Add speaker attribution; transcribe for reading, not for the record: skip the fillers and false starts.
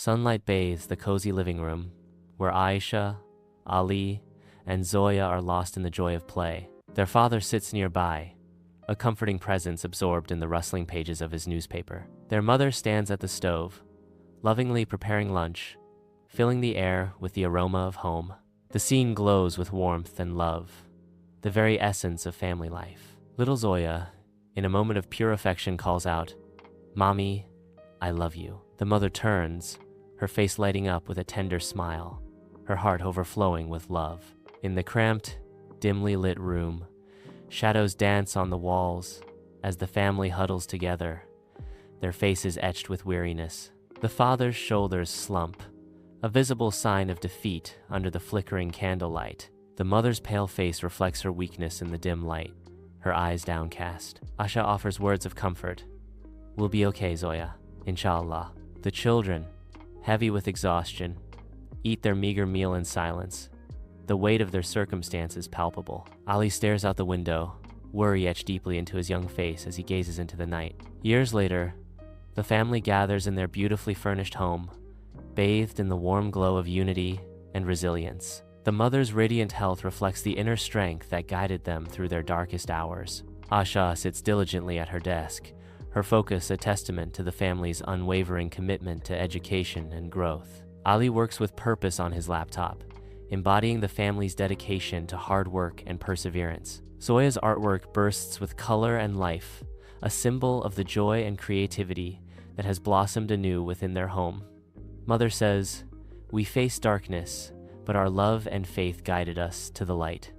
Speaker 1: Sunlight bathes the cozy living room, where Aisha, Ali, and Zoya are lost in the joy of play. Their father sits nearby, a comforting presence absorbed in the rustling pages of his newspaper. Their mother stands at the stove, lovingly preparing lunch, filling the air with the aroma of home. The scene glows with warmth and love, the very essence of family life. Little Zoya, in a moment of pure affection, calls out, "Mommy, I love you." The mother turns, her face lighting up with a tender smile, her heart overflowing with love. In the cramped, dimly lit room, shadows dance on the walls as the family huddles together, their faces etched with weariness. The father's shoulders slump, a visible sign of defeat under the flickering candlelight. The mother's pale face reflects her weakness in the dim light, her eyes downcast. Asha offers words of comfort. "We'll be okay, Zoya, inshallah." The children, heavy with exhaustion, eat their meager meal in silence, the weight of their circumstances palpable. Ali stares out the window, worry etched deeply into his young face as he gazes into the night. Years later, the family gathers in their beautifully furnished home, bathed in the warm glow of unity and resilience. The mother's radiant health reflects the inner strength that guided them through their darkest hours. Asha sits diligently at her desk, her focus a testament to the family's unwavering commitment to education and growth. Ali works with purpose on his laptop, embodying the family's dedication to hard work and perseverance. Zoya's artwork bursts with color and life, a symbol of the joy and creativity that has blossomed anew within their home. Mother says, "We faced darkness, but our love and faith guided us to the light."